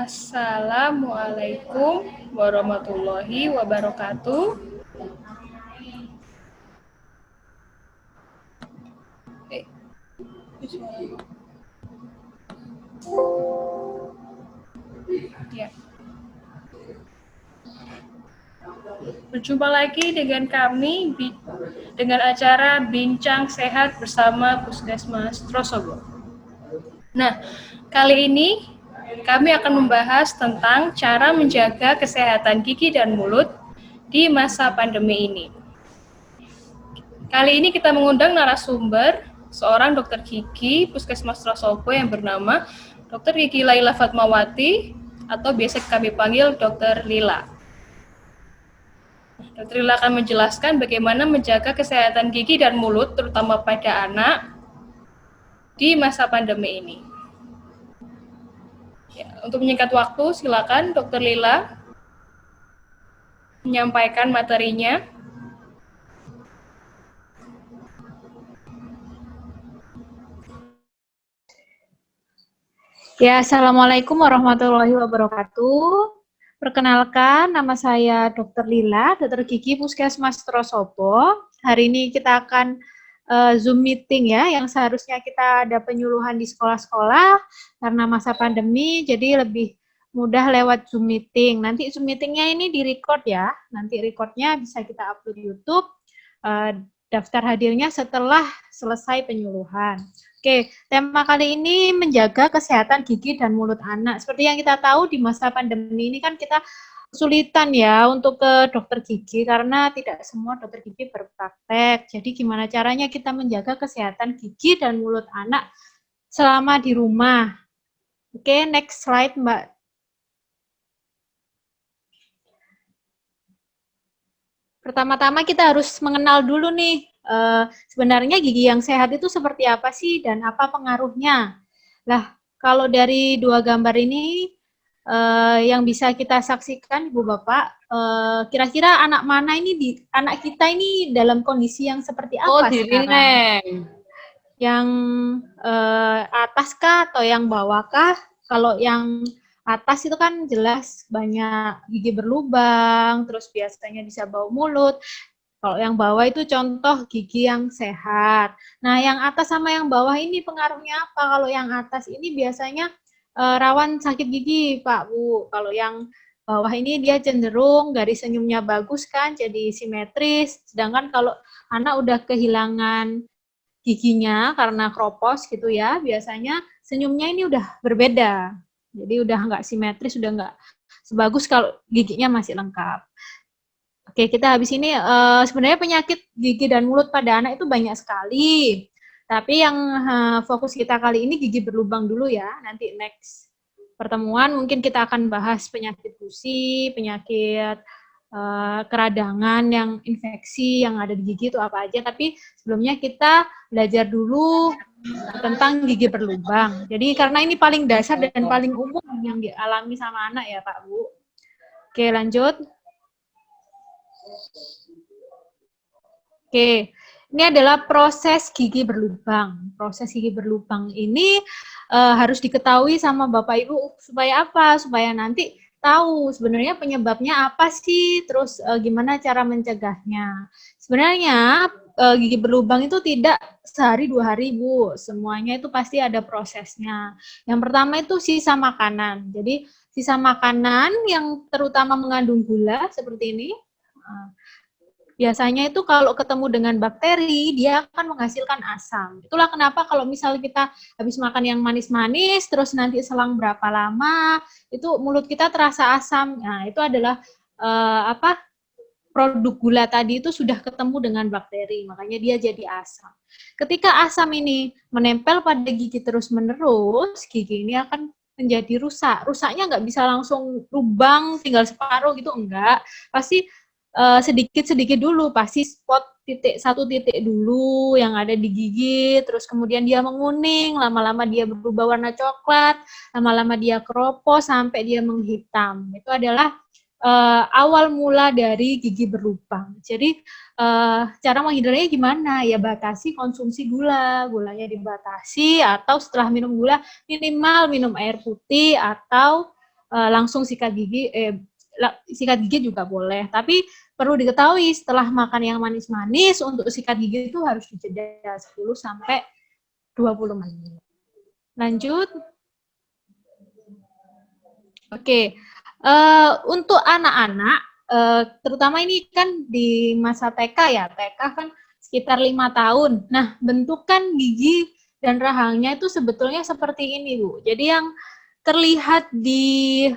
Assalamualaikum warahmatullahi wabarakatuh. Ya. Berjumpa lagi dengan kami dengan acara Bincang Sehat bersama Puskesmas Trosobo. Nah, kali ini kami akan membahas tentang cara menjaga kesehatan gigi dan mulut di masa pandemi ini. Kali ini kita mengundang narasumber, seorang dokter gigi Puskesmas Trosobo yang bernama Dr. Gigi Laila Fatmawati atau biasa kami panggil Dr. Lila. Dr. Lila akan menjelaskan bagaimana menjaga kesehatan gigi dan mulut terutama pada anak di masa pandemi ini. Ya, untuk menyingkat waktu, silakan Dr. Lila menyampaikan materinya. Ya, Assalamualaikum warahmatullahi wabarakatuh. Perkenalkan, nama saya Dr. Lila, Dokter Gigi Puskesmas Trosobo. Hari ini kita akan Zoom meeting ya, yang seharusnya kita ada penyuluhan di sekolah-sekolah, karena masa pandemi, jadi lebih mudah lewat Zoom meeting. Nanti Zoom meetingnya ini di-record ya, nanti recordnya bisa kita upload di YouTube, daftar hadirnya setelah selesai penyuluhan. Oke, tema kali ini menjaga kesehatan gigi dan mulut anak. Seperti yang kita tahu di masa pandemi ini kan kita kesulitan ya untuk ke dokter gigi karena tidak semua dokter gigi berpraktek. Jadi gimana caranya kita menjaga kesehatan gigi dan mulut anak selama di rumah. Oke, next slide Mbak. Pertama-tama kita harus mengenal dulu nih, sebenarnya gigi yang sehat itu seperti apa sih dan apa pengaruhnya. Nah, kalau dari dua gambar ini yang bisa kita saksikan Ibu Bapak, kira-kira anak mana ini anak kita ini dalam kondisi yang seperti apa sekarang? Yang atas kah atau yang bawah kah? Kalau yang atas itu kan jelas banyak gigi berlubang, terus biasanya bisa bau mulut. Kalau yang bawah itu contoh gigi yang sehat. Nah, yang atas sama yang bawah ini pengaruhnya apa? Kalau yang atas ini biasanya rawan sakit gigi, Pak, Bu. Kalau yang bawah ini dia cenderung garis senyumnya bagus kan, jadi simetris. Sedangkan kalau anak udah kehilangan giginya karena kropos gitu ya, biasanya senyumnya ini udah berbeda. Jadi udah nggak simetris, udah nggak sebagus kalau giginya masih lengkap. Oke, kita habis ini sebenarnya penyakit gigi dan mulut pada anak itu banyak sekali. Tapi yang fokus kita kali ini gigi berlubang dulu ya. Nanti next pertemuan mungkin kita akan bahas penyakit gusi, penyakit keradangan yang infeksi yang ada di gigi itu apa aja. Tapi sebelumnya kita belajar dulu tentang gigi berlubang. Jadi karena ini paling dasar dan paling umum yang dialami sama anak ya Pak Bu. Oke, lanjut. Oke, ini adalah proses gigi berlubang. Proses gigi berlubang ini harus diketahui sama Bapak Ibu supaya apa? Supaya nanti tahu sebenarnya penyebabnya apa sih, terus gimana cara mencegahnya. Sebenarnya gigi berlubang itu tidak sehari 2 hari Bu, semuanya itu pasti ada prosesnya. Yang pertama itu sisa makanan. Jadi sisa makanan yang terutama mengandung gula seperti ini. Biasanya itu kalau ketemu dengan bakteri, dia akan menghasilkan asam. Itulah kenapa kalau misalnya kita habis makan yang manis-manis, terus nanti selang berapa lama, itu mulut kita terasa asam. Nah, itu adalah produk gula tadi itu sudah ketemu dengan bakteri, makanya dia jadi asam. Ketika asam ini menempel pada gigi terus-menerus, gigi ini akan menjadi rusak. Rusaknya nggak bisa langsung lubang, tinggal separuh gitu, enggak. Pasti sedikit-sedikit dulu, pasti spot satu titik dulu yang ada di gigi, terus kemudian dia menguning, lama-lama dia berubah warna coklat, lama-lama dia keropos, sampai dia menghitam. Itu adalah awal mula dari gigi berlubang. Jadi cara menghindarnya gimana? Ya batasi konsumsi gula, gulanya dibatasi, atau setelah minum gula minimal minum air putih atau langsung sikat gigi, sikat gigi juga boleh. Tapi perlu diketahui setelah makan yang manis-manis untuk sikat gigi itu harus dijeda 10 sampai 20 menit. Lanjut. Oke. Untuk anak-anak, terutama ini kan di masa TK ya, TK kan sekitar 5 tahun. Nah, bentukan gigi dan rahangnya itu sebetulnya seperti ini, Bu. Jadi yang terlihat di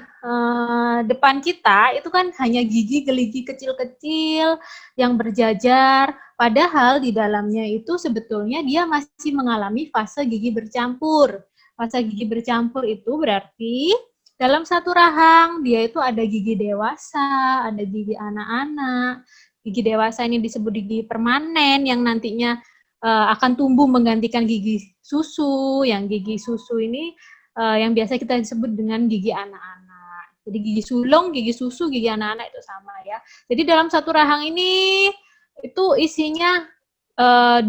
depan kita itu kan hanya gigi geligi kecil-kecil yang berjajar, padahal di dalamnya itu sebetulnya dia masih mengalami fase gigi bercampur. Fase gigi bercampur itu berarti dalam satu rahang dia itu ada gigi dewasa, ada gigi anak-anak. Gigi dewasa ini disebut gigi permanen yang nantinya akan tumbuh menggantikan gigi susu. Yang gigi susu ini yang biasa kita sebut dengan gigi anak-anak. Jadi gigi sulung, gigi susu, gigi anak-anak itu sama ya. Jadi dalam satu rahang ini itu isinya 20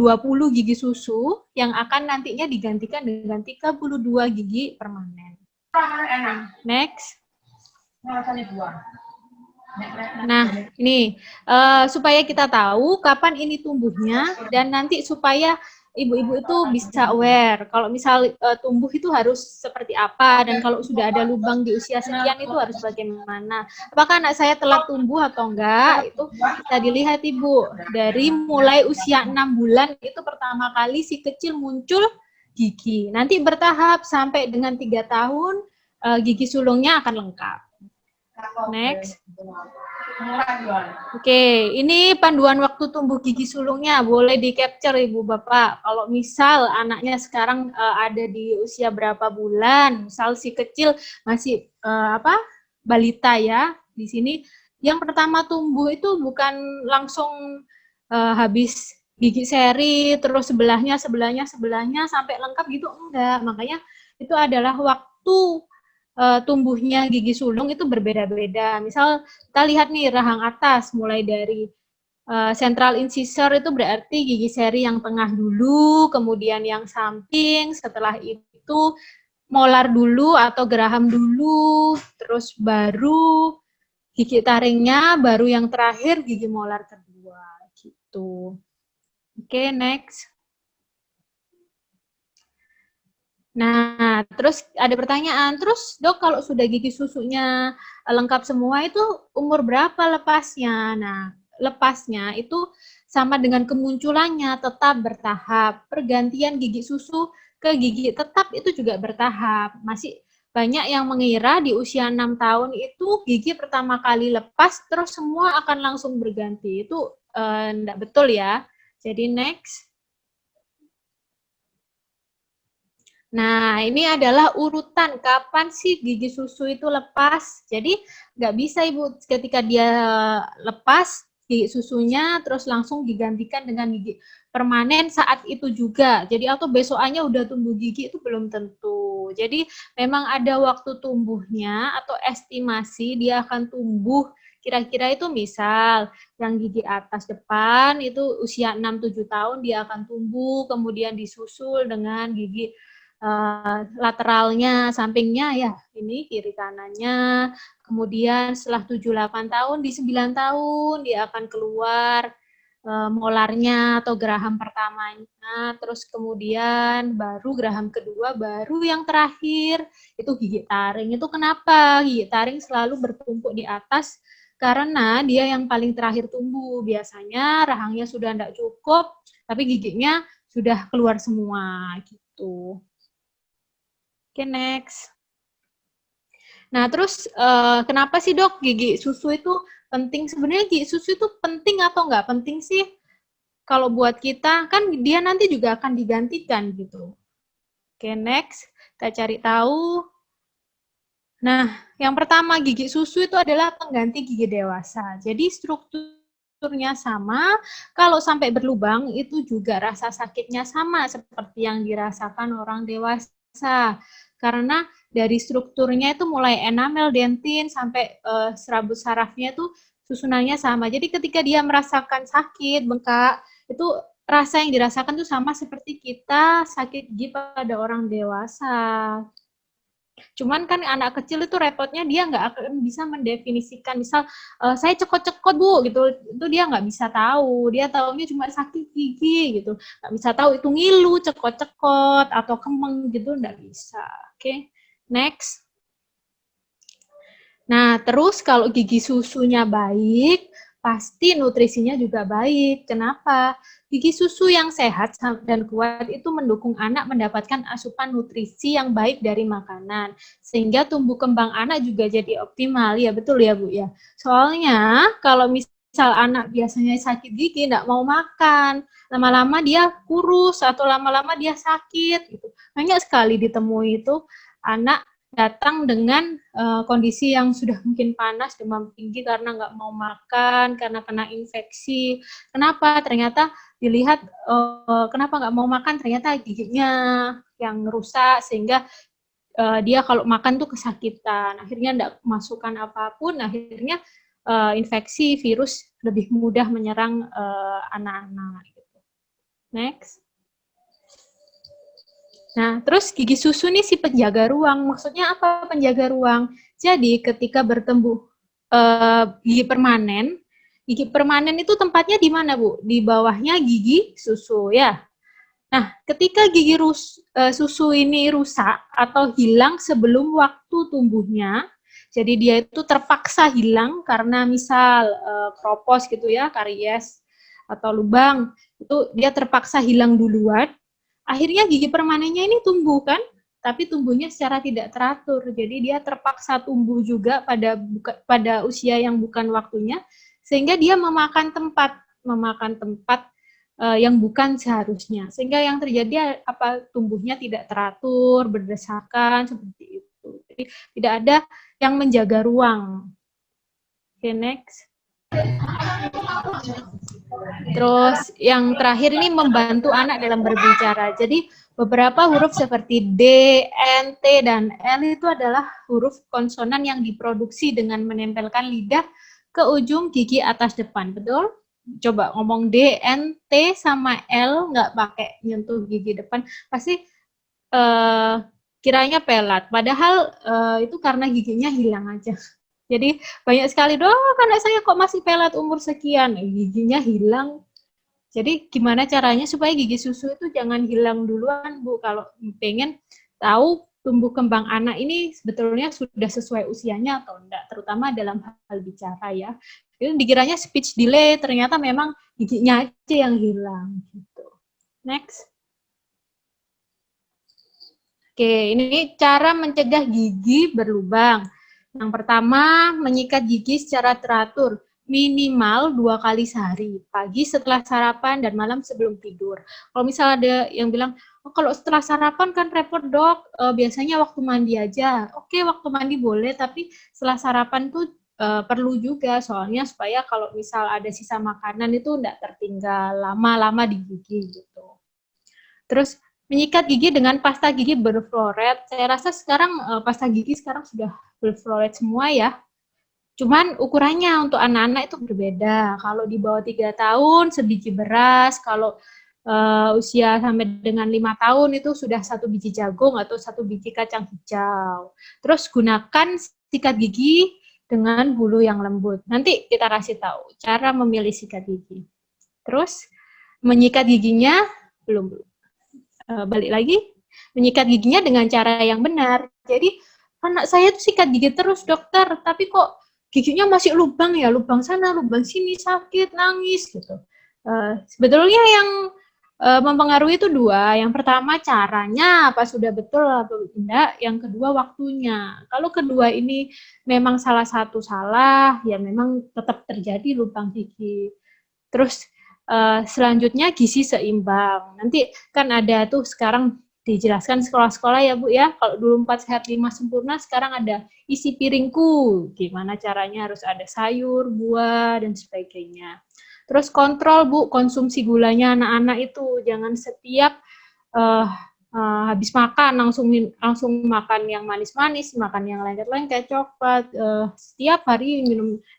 gigi susu yang akan nantinya digantikan dengan 32 gigi permanen. Next. Nah, ini supaya kita tahu kapan ini tumbuhnya dan nanti supaya ibu-ibu itu bisa aware kalau misal tumbuh itu harus seperti apa dan kalau sudah ada lubang di usia sekian itu harus bagaimana. Apakah anak saya telat tumbuh atau enggak? Itu bisa dilihat Ibu. Dari mulai usia 6 bulan itu pertama kali si kecil muncul gigi. Nanti bertahap sampai dengan 3 tahun gigi sulungnya akan lengkap. Next. Oke, ini panduan waktu tumbuh gigi sulungnya. Boleh di-capture Ibu Bapak. Kalau misal anaknya sekarang ada di usia berapa bulan, misal si kecil masih balita ya. Di sini yang pertama tumbuh itu bukan langsung habis gigi seri terus sebelahnya sampai lengkap gitu, enggak. Makanya itu adalah waktu tumbuhnya gigi sulung itu berbeda-beda. Misal kita lihat nih rahang atas mulai dari central incisor itu berarti gigi seri yang tengah dulu, kemudian yang samping, setelah itu molar dulu atau geraham dulu, terus baru gigi taringnya, baru yang terakhir gigi molar kedua gitu. Oke, next. Nah, terus ada pertanyaan, terus dok kalau sudah gigi susunya lengkap semua itu umur berapa lepasnya? Nah, lepasnya itu sama dengan kemunculannya, tetap bertahap. Pergantian gigi susu ke gigi tetap itu juga bertahap. Masih banyak yang mengira di usia 6 tahun itu gigi pertama kali lepas, terus semua akan langsung berganti. Itu enggak betul ya. Jadi next. Nah, ini adalah urutan kapan sih gigi susu itu lepas. Jadi, nggak bisa Ibu ketika dia lepas gigi susunya, terus langsung digantikan dengan gigi permanen saat itu juga. Jadi, atau besokannya udah tumbuh gigi itu belum tentu. Jadi, memang ada waktu tumbuhnya atau estimasi dia akan tumbuh kira-kira itu misal yang gigi atas depan itu usia 6-7 tahun dia akan tumbuh, kemudian disusul dengan gigi lateralnya, sampingnya ya, ini kiri kanannya, kemudian setelah 7-8 tahun, di 9 tahun dia akan keluar molarnya atau geraham pertamanya, terus kemudian baru geraham kedua, baru yang terakhir, itu gigi taring. Itu kenapa? Gigi taring selalu bertumpuk di atas, karena dia yang paling terakhir tumbuh. Biasanya rahangnya sudah tidak cukup, tapi giginya sudah keluar semua, gitu. Oke, next. Nah, terus kenapa sih dok gigi susu itu penting? Sebenarnya gigi susu itu penting atau nggak penting sih? Kalau buat kita, kan dia nanti juga akan digantikan gitu. Oke, next. Kita cari tahu. Nah, yang pertama gigi susu itu adalah pengganti gigi dewasa. Jadi strukturnya sama, kalau sampai berlubang itu juga rasa sakitnya sama seperti yang dirasakan orang dewasa. Karena dari strukturnya itu mulai enamel, dentin, sampai serabut sarafnya itu susunannya sama. Jadi ketika dia merasakan sakit, bengkak, itu rasa yang dirasakan itu sama seperti kita sakit gigi pada orang dewasa. Cuman kan anak kecil itu repotnya dia nggak akan bisa mendefinisikan, misal saya cekot-cekot Bu gitu, itu dia nggak bisa tahu, dia taunya cuma sakit gigi gitu, nggak bisa tahu itu ngilu, cekot-cekot atau kemeng gitu, nggak bisa. Oke, next. Nah, terus kalau gigi susunya baik, pasti nutrisinya juga baik. Kenapa? Gigi susu yang sehat dan kuat itu mendukung anak mendapatkan asupan nutrisi yang baik dari makanan. Sehingga tumbuh kembang anak juga jadi optimal. Ya, betul ya, Bu ya. Soalnya kalau misal anak biasanya sakit gigi, nggak mau makan, lama-lama dia kurus atau lama-lama dia sakit. Gitu. Banyak sekali ditemui itu anak datang dengan kondisi yang sudah mungkin panas, demam tinggi karena nggak mau makan, karena kena infeksi. Kenapa? Ternyata dilihat kenapa nggak mau makan, ternyata giginya yang rusak, sehingga dia kalau makan tuh kesakitan. Akhirnya nggak masukkan apapun, akhirnya infeksi virus lebih mudah menyerang anak-anak. Next. Nah, terus gigi susu nih si penjaga ruang. Maksudnya apa penjaga ruang? Jadi ketika bertumbuh gigi permanen itu tempatnya di mana, Bu? Di bawahnya gigi susu ya. Nah, ketika susu ini rusak atau hilang sebelum waktu tumbuhnya, jadi dia itu terpaksa hilang karena misal kropos gitu ya, karies atau lubang, itu dia terpaksa hilang duluan. Akhirnya gigi permanennya ini tumbuh kan, tapi tumbuhnya secara tidak teratur. Jadi dia terpaksa tumbuh juga pada usia yang bukan waktunya, sehingga dia memakan tempat yang bukan seharusnya. Sehingga yang terjadi apa, tumbuhnya tidak teratur, berdesakan seperti itu. Jadi tidak ada yang menjaga ruang. Oke, next. Terus yang terakhir ini membantu anak dalam berbicara. Jadi beberapa huruf seperti D, N, T, dan L itu adalah huruf konsonan yang diproduksi dengan menempelkan lidah ke ujung gigi atas depan. Betul? Coba ngomong D, N, T, sama L nggak pakai nyentuh gigi depan. Pasti kiranya pelat. Padahal itu karena giginya hilang aja. Jadi banyak sekali, anak saya kok masih pelat umur sekian, giginya hilang. Jadi gimana caranya supaya gigi susu itu jangan hilang duluan, Bu, kalau pengen tahu tumbuh kembang anak ini sebetulnya sudah sesuai usianya atau enggak, terutama dalam hal bicara ya. Itu dikiranya speech delay, ternyata memang giginya aja yang hilang. Gitu. Next. Oke, ini cara mencegah gigi berlubang. Yang pertama, menyikat gigi secara teratur, minimal 2 kali sehari, pagi setelah sarapan dan malam sebelum tidur. Kalau misalnya ada yang bilang, oh, kalau setelah sarapan kan repot dok, biasanya waktu mandi aja. Oke, waktu mandi boleh, tapi setelah sarapan tuh perlu juga, soalnya supaya kalau misal ada sisa makanan itu tidak tertinggal lama-lama di gigi gitu. Terus menyikat gigi dengan pasta gigi berfluorid. Saya rasa sekarang pasta gigi sekarang sudah berfluorid semua ya. Cuman ukurannya untuk anak-anak itu berbeda. Kalau di bawah 3 tahun sebiji beras, kalau usia sampai dengan 5 tahun itu sudah 1 biji jagung atau 1 biji kacang hijau. Terus gunakan sikat gigi dengan bulu yang lembut. Nanti kita kasih tahu cara memilih sikat gigi. Terus menyikat giginya belum. Balik lagi, menyikat giginya dengan cara yang benar. Jadi anak saya tuh sikat gigi terus dokter, tapi kok giginya masih lubang ya, lubang sana, lubang sini, sakit, nangis gitu. Sebetulnya yang mempengaruhi itu 2. Yang pertama caranya apa sudah betul atau tidak, yang kedua waktunya. Kalau kedua ini memang salah satu salah, ya memang tetap terjadi lubang gigi. Terus selanjutnya gizi seimbang. Nanti kan ada tuh sekarang dijelaskan sekolah-sekolah ya Bu ya. Kalau dulu 4 sehat 5 sempurna, sekarang ada isi piringku. Gimana caranya, harus ada sayur, buah, dan sebagainya. Terus kontrol Bu konsumsi gulanya anak-anak itu. Jangan setiap habis makan langsung makan yang manis-manis, makan yang lengket-lengket, coklat. Setiap hari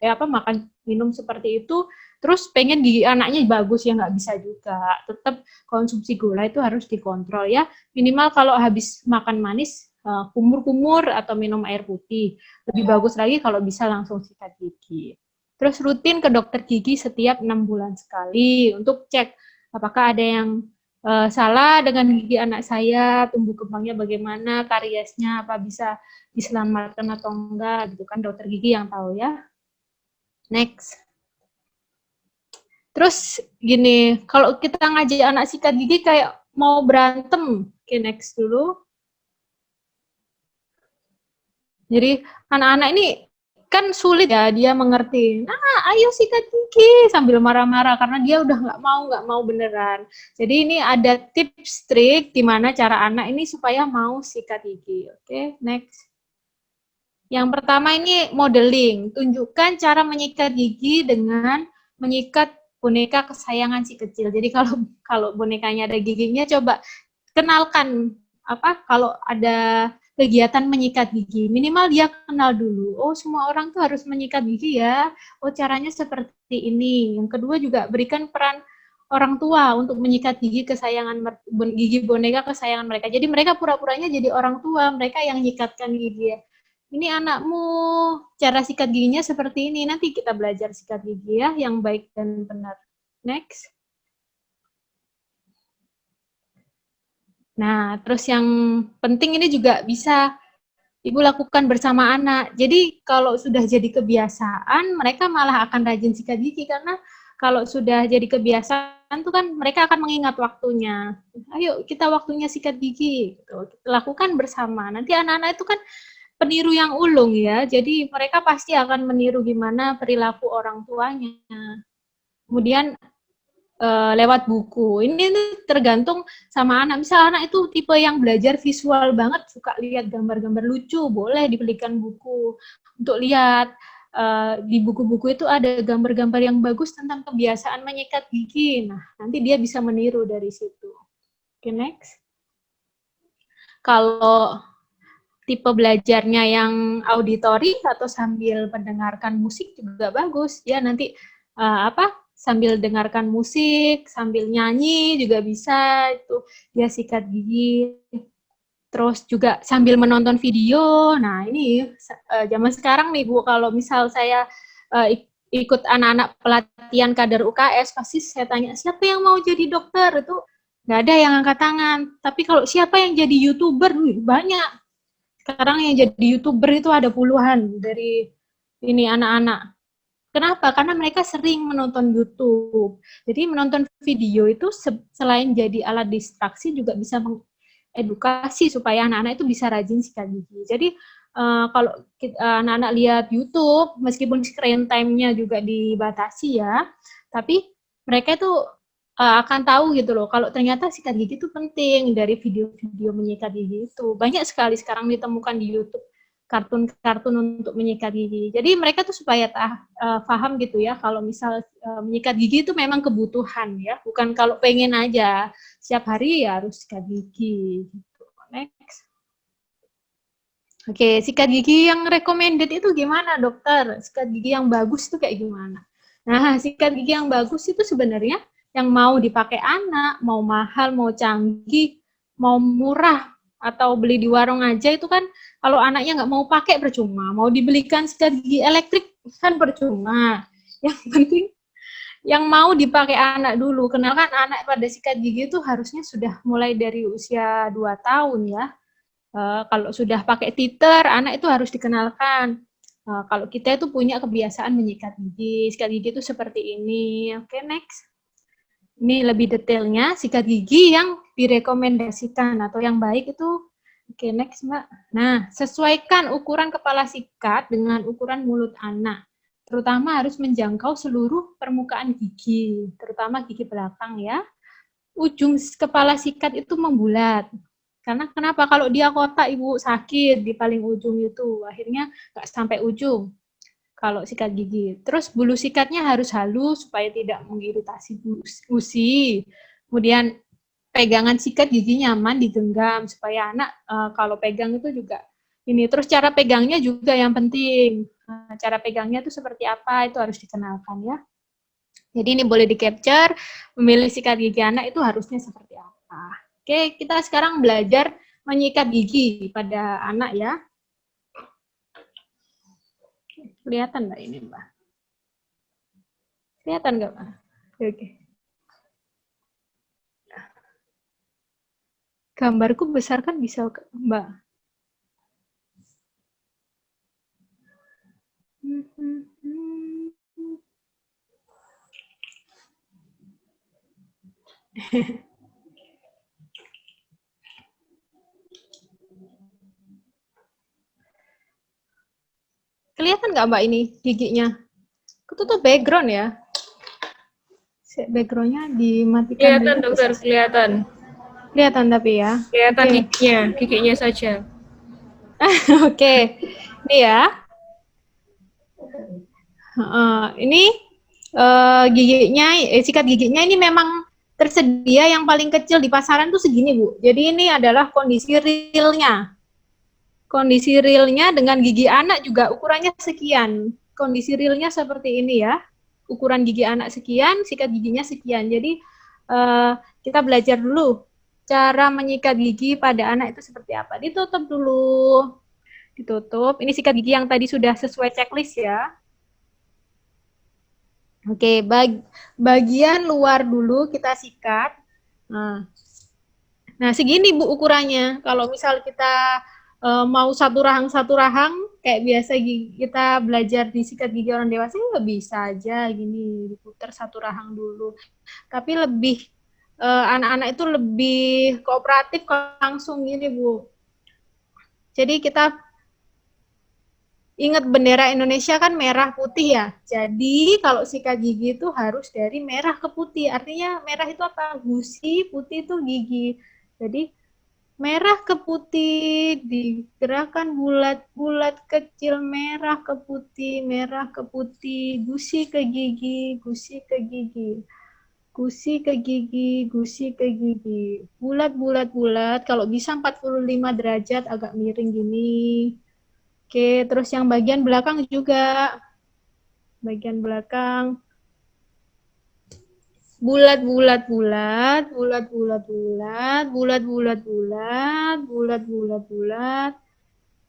makan minum seperti itu. Terus pengen gigi anaknya bagus ya nggak bisa juga. Tetap konsumsi gula itu harus dikontrol ya. Minimal kalau habis makan manis kumur-kumur atau minum air putih. Lebih bagus lagi kalau bisa langsung sikat gigi. Terus rutin ke dokter gigi setiap 6 bulan sekali untuk cek apakah ada yang salah dengan gigi anak saya, tumbuh kembangnya bagaimana, kariesnya apa bisa diselamatkan atau enggak, gitu kan dokter gigi yang tahu ya. Next. Terus gini, kalau kita ngajak anak sikat gigi kayak mau berantem. Oke, next dulu. Jadi anak-anak ini kan sulit ya dia mengerti. Nah, ayo sikat gigi sambil marah-marah karena dia udah nggak mau beneran. Jadi ini ada tips trik gimana cara anak ini supaya mau sikat gigi. Oke, next. Yang pertama ini modeling. Tunjukkan cara menyikat gigi dengan menyikat boneka kesayangan si kecil. Jadi kalau bonekanya ada giginya, coba kenalkan kalau ada kegiatan menyikat gigi. Minimal dia kenal dulu. Oh, semua orang tuh harus menyikat gigi ya. Oh, caranya seperti ini. Yang kedua juga berikan peran orang tua untuk menyikat gigi gigi boneka kesayangan mereka. Jadi mereka pura-puranya jadi orang tua, mereka yang nyikatkan gigi ya. Ini anakmu cara sikat giginya seperti ini. Nanti kita belajar sikat gigi ya yang baik dan benar. Next. Nah, terus yang penting ini juga bisa Ibu lakukan bersama anak. Jadi kalau sudah jadi kebiasaan, mereka malah akan rajin sikat gigi karena kalau sudah jadi kebiasaan tuh kan mereka akan mengingat waktunya. Ayo kita waktunya sikat gigi. Gitu. Lakukan bersama. Nanti anak-anak itu kan peniru yang ulung ya. Jadi mereka pasti akan meniru gimana perilaku orang tuanya. Kemudian lewat buku. Ini tergantung sama anak. Misal anak itu tipe yang belajar visual banget, suka lihat gambar-gambar lucu, boleh dibelikan buku untuk lihat. Di buku-buku itu ada gambar-gambar yang bagus tentang kebiasaan menyikat gigi. Nah, nanti dia bisa meniru dari situ. Oke, next. Kalau tipe belajarnya yang auditory atau sambil mendengarkan musik juga bagus. Ya, nanti sambil dengarkan musik, sambil nyanyi juga bisa, itu dia sikat gigi. Terus juga sambil menonton video. Nah, ini zaman sekarang nih Bu, kalau misal saya ikut anak-anak pelatihan kader UKS, pasti saya tanya, siapa yang mau jadi dokter? Itu nggak ada yang angkat tangan. Tapi kalau siapa yang jadi YouTuber? Banyak. Sekarang yang jadi YouTuber itu ada puluhan dari ini anak-anak. Kenapa? Karena mereka sering menonton YouTube. Jadi menonton video itu selain jadi alat distraksi juga bisa mengedukasi supaya anak-anak itu bisa rajin sikat gigi. Jadi kalau anak-anak lihat YouTube, meskipun screen time-nya juga dibatasi ya, tapi mereka itu akan tahu gitu loh, kalau ternyata sikat gigi itu penting dari video-video menyikat gigi itu. Banyak sekali sekarang ditemukan di YouTube kartun-kartun untuk menyikat gigi. Jadi mereka tuh supaya paham gitu ya, kalau misal menyikat gigi itu memang kebutuhan ya, bukan kalau pengen aja. Setiap hari ya harus sikat gigi. Gitu. Next. Oke, sikat gigi yang recommended itu gimana dokter? Sikat gigi yang bagus itu kayak gimana? Nah, sikat gigi yang bagus itu sebenarnya yang mau dipakai anak, mau mahal, mau canggih, mau murah, atau beli di warung aja itu kan kalau anaknya nggak mau pakai percuma, mau dibelikan sikat gigi elektrik kan percuma. Yang penting yang mau dipakai anak dulu. Kenalkan anak pada sikat gigi itu harusnya sudah mulai dari usia 2 tahun ya. Kalau sudah pakai titer, anak itu harus dikenalkan. Kalau kita itu punya kebiasaan menyikat gigi itu seperti ini. Oke, next. Ini lebih detailnya, sikat gigi yang direkomendasikan atau yang baik itu, oke, next Mbak. Nah, sesuaikan ukuran kepala sikat dengan ukuran mulut anak. Terutama harus menjangkau seluruh permukaan gigi, terutama gigi belakang ya. Ujung kepala sikat itu membulat. Karena kenapa? Kalau dia kotak Ibu sakit di paling ujung itu, akhirnya nggak sampai ujung kalau sikat gigi. Terus bulu sikatnya harus halus supaya tidak mengiritasi gusi. Kemudian pegangan sikat gigi nyaman digenggam supaya anak kalau pegang itu juga ini. Terus cara pegangnya juga yang penting. Cara pegangnya itu seperti apa itu harus dikenalkan ya. Jadi ini boleh di-capture, memilih sikat gigi anak itu harusnya seperti apa. Oke, kita sekarang belajar menyikat gigi pada anak ya. Kelihatan nggak ini, Mbak? Kelihatan nggak, Mbak? Oke. Gambarku besar kan bisa, Mbak? Kelihatan nggak, Mbak, ini giginya? Itu tuh background ya. Backgroundnya dimatikan Kelihatan, dulu. dokter, kelihatan. Kelihatan tapi ya. Kelihatan Oke. giginya saja. Oke. Ini ya. Ini giginya, sikat giginya ini memang tersedia yang paling kecil di pasaran tuh segini, Bu. Jadi ini adalah kondisi realnya. Kondisi realnya dengan gigi anak juga ukurannya sekian. Kondisi realnya seperti ini ya. Ukuran gigi anak sekian, sikat giginya sekian. Jadi kita belajar dulu cara menyikat gigi pada anak itu seperti apa. Ditutup dulu. Ditutup. Ini sikat gigi yang tadi sudah sesuai checklist ya. Oke, bagian luar dulu kita sikat. Nah, segini Bu ukurannya. Kalau misal kita mau satu rahang, kayak biasa kita belajar di sikat gigi orang dewasa, nggak bisa aja gini, diputar satu rahang dulu. Tapi lebih, anak-anak itu lebih kooperatif langsung gini Bu. Jadi kita ingat bendera Indonesia kan merah putih ya. Jadi kalau sikat gigi itu harus dari merah ke putih. Artinya merah itu apa? Gusi, putih itu gigi. Jadi merah ke putih, digerakkan bulat-bulat kecil, merah ke putih, gusi ke gigi, gusi ke gigi, gusi ke gigi, gusi ke gigi. Bulat-bulat-bulat, kalau bisa 45 derajat, agak miring gini. Oke, terus yang bagian belakang juga. Bagian belakang. Bulat-bulat-bulat, bulat-bulat-bulat, bulat-bulat-bulat, bulat-bulat-bulat,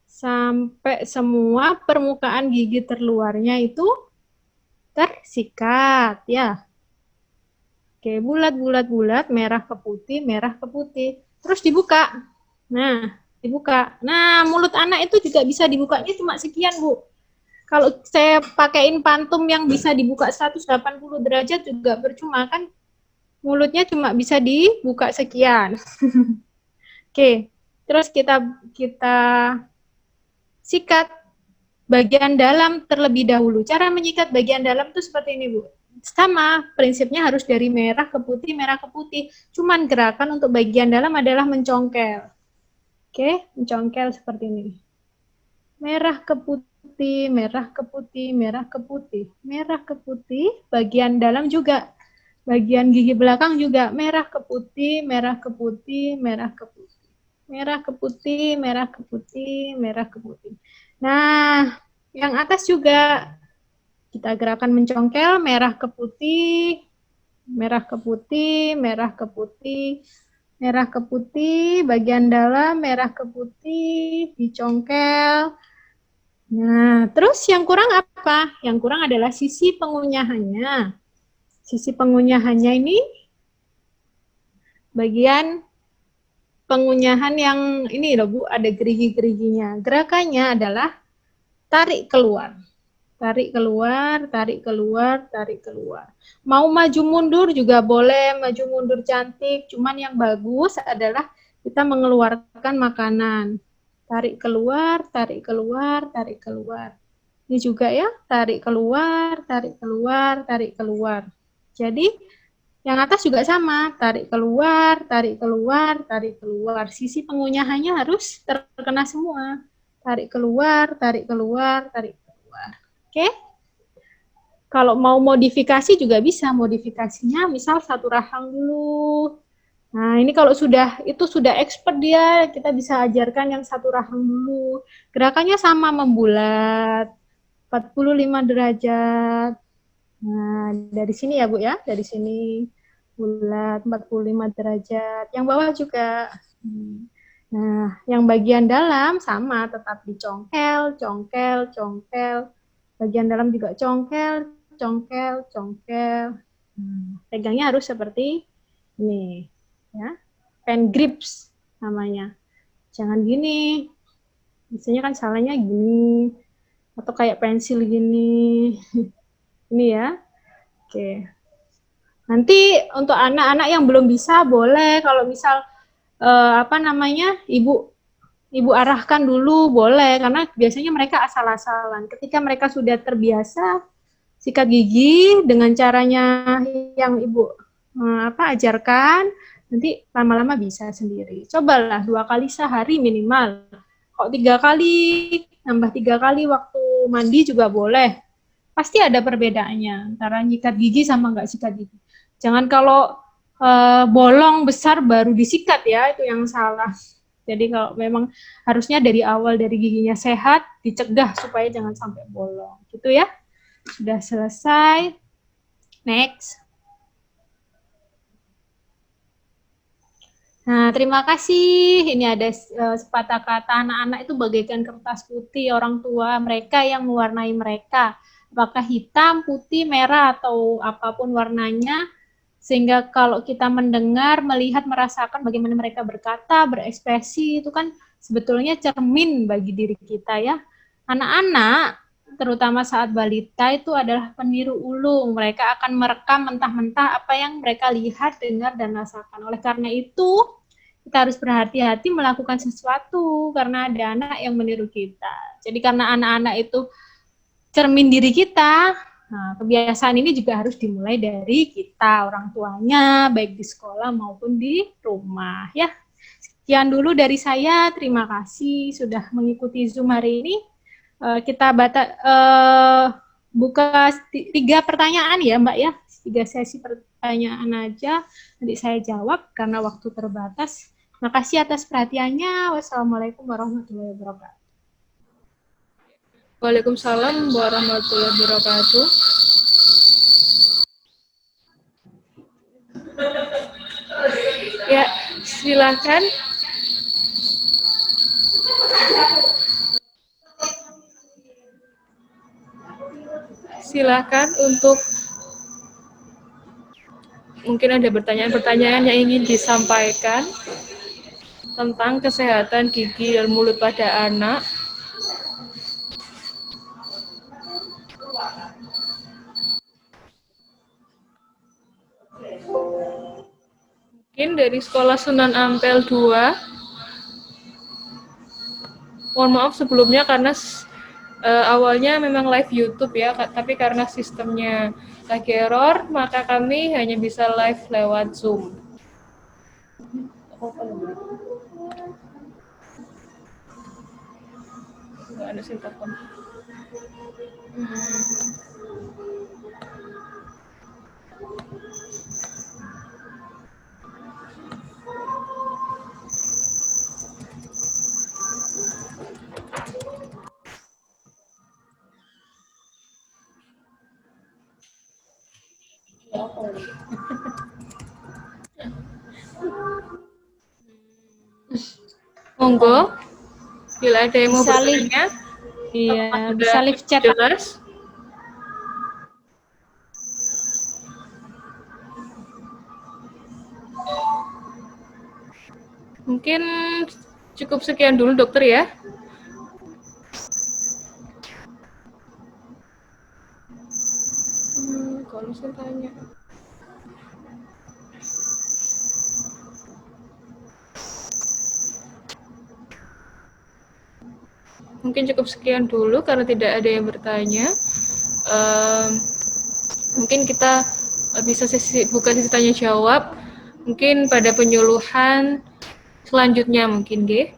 sampai semua permukaan gigi terluarnya itu tersikat ya. Oke, bulat-bulat-bulat, merah ke putih, merah ke putih. Terus dibuka. Nah, dibuka. Nah, mulut anak itu juga bisa dibukanya cuma sekian, Bu. Kalau saya pakaiin pantum yang bisa dibuka 180 derajat juga percuma kan, mulutnya cuma bisa dibuka sekian. Oke, terus kita sikat bagian dalam terlebih dahulu. Cara menyikat bagian dalam itu seperti ini, Bu. Sama, prinsipnya harus dari merah ke putih, merah ke putih. Cuman gerakan untuk bagian dalam adalah mencongkel. Oke, mencongkel seperti ini. Merah ke putih, merah ke putih, merah ke putih, merah ke putih, bagian dalam juga. Bagian gigi belakang juga merah ke putih, merah ke putih, merah ke putih. Merah ke putih, merah ke putih, merah ke putih. Nah, yang atas juga kita gerakan mencongkel, merah ke putih, merah ke putih, merah ke putih, merah ke putih, bagian dalam merah ke putih, dicongkel. Nah, terus yang kurang apa? Yang kurang adalah sisi pengunyahannya. Sisi pengunyahannya ini bagian pengunyahan yang ini loh Bu, ada gerigi-geriginya. Gerakannya adalah tarik keluar. Tarik keluar, tarik keluar, tarik keluar. Mau maju mundur juga boleh, maju mundur cantik. Cuman yang bagus adalah kita mengeluarkan makanan. Tarik keluar, tarik keluar, tarik keluar. Ini juga ya, tarik keluar, tarik keluar, tarik keluar. Jadi yang atas juga sama, tarik keluar, tarik keluar, tarik keluar. Sisi pengunyahannya harus terkena semua. Tarik keluar, tarik keluar, tarik keluar. Oke? Kalau mau modifikasi juga bisa. Modifikasinya misal satu rahang dulu. Nah, ini kalau sudah expert dia, kita bisa ajarkan yang satu rahang dulu. Gerakannya sama, membulat 45 derajat. Nah, dari sini ya Bu ya, dari sini bulat 45 derajat. Yang bawah juga. Nah, yang bagian dalam sama, tetap dicongkel, congkel, congkel. Bagian dalam juga congkel, congkel, congkel. Pegangnya harus seperti ini, ya. Pen grips namanya. Jangan gini. Biasanya kan salahnya gini, atau kayak pensil gini. Ini ya. Oke. Nanti untuk anak-anak yang belum bisa boleh kalau misal apa namanya, ibu arahkan dulu boleh, karena biasanya mereka asal-asalan. Ketika mereka sudah terbiasa sikat gigi dengan caranya yang ibu ajarkan, nanti lama-lama bisa sendiri. Cobalah 2 kali sehari minimal. Kok 3 kali, nambah 3 kali waktu mandi juga boleh. Pasti ada perbedaannya antara nyikat gigi sama nggak sikat gigi. Jangan kalau bolong besar baru disikat ya, itu yang salah. Jadi kalau memang harusnya dari awal dari giginya sehat, dicegah supaya jangan sampai bolong. Gitu ya. Sudah selesai. Next. Nah, terima kasih. Ini ada sepatah kata, anak-anak itu bagaikan kertas putih, orang tua mereka yang mewarnai mereka. Apakah hitam, putih, merah, atau apapun warnanya, sehingga kalau kita mendengar, melihat, merasakan bagaimana mereka berkata, berekspresi, itu kan sebetulnya cermin bagi diri kita ya. Anak-anak, terutama saat balita, itu adalah peniru ulung. Mereka akan merekam mentah-mentah apa yang mereka lihat, dengar, dan rasakan. Oleh karena itu, kita harus berhati-hati melakukan sesuatu, karena ada anak yang meniru kita. Jadi karena anak-anak itu cermin diri kita, nah, kebiasaan ini juga harus dimulai dari kita, orang tuanya, baik di sekolah maupun di rumah. Ya, sekian dulu dari saya. Terima kasih sudah mengikuti Zoom hari ini. Kita buka 3 pertanyaan ya, Mbak ya. 3 sesi pertanyaan aja. Nanti saya jawab karena waktu terbatas. Terima kasih atas perhatiannya. Wassalamualaikum warahmatullahi wabarakatuh. Waalaikumsalam warahmatullahi wabarakatuh. Ya, silakan. Silakan untuk mungkin ada pertanyaan-pertanyaan yang ingin disampaikan tentang kesehatan gigi dan mulut pada anak. Mungkin dari Sekolah Sunan Ampel 2. Mohon maaf sebelumnya karena awalnya memang live YouTube ya, tapi karena sistemnya lagi error, maka kami hanya bisa live lewat Zoom. Nggak ada sintakon. Monggo, bila ada yang mau Bisa bertanya, iya, sudah bisa live chat. jelas. Mungkin cukup sekian dulu dokter ya. Kalau saya tanya. Mungkin cukup sekian dulu karena tidak ada yang bertanya. Mungkin kita bisa buka sesi tanya jawab. Mungkin pada penyuluhan selanjutnya mungkin, G.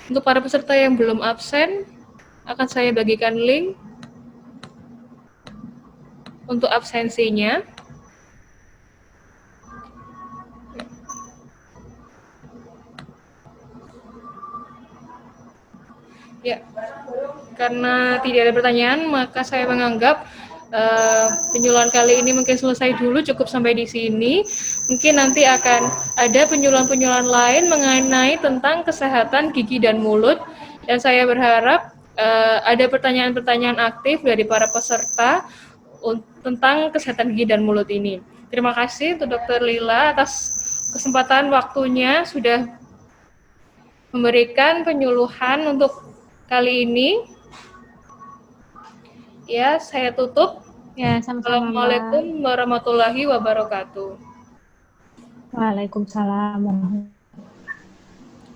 Untuk para peserta yang belum absen, akan saya bagikan link untuk absensinya. Ya, karena tidak ada pertanyaan, maka saya menganggap Penyuluhan kali ini mungkin selesai dulu, cukup sampai di sini. Mungkin nanti akan ada penyuluhan-penyuluhan lain mengenai tentang kesehatan gigi dan mulut. Dan saya berharap ada pertanyaan-pertanyaan aktif dari para peserta tentang kesehatan gigi dan mulut ini. Terima kasih untuk Dr. Lila atas kesempatan waktunya sudah memberikan penyuluhan untuk kali ini. Ya, saya tutup. Ya, sama-sama, Mbak. Assalamualaikum warahmatullahi wabarakatuh. Waalaikumsalam.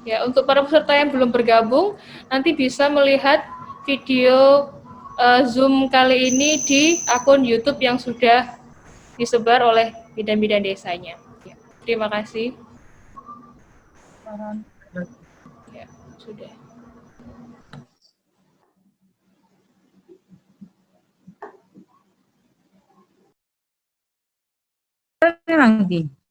Ya, untuk para peserta yang belum bergabung, nanti bisa melihat video Zoom kali ini di akun YouTube yang sudah disebar oleh bidan-bidan desanya. Ya, terima kasih. Ya, sudah. Nanti.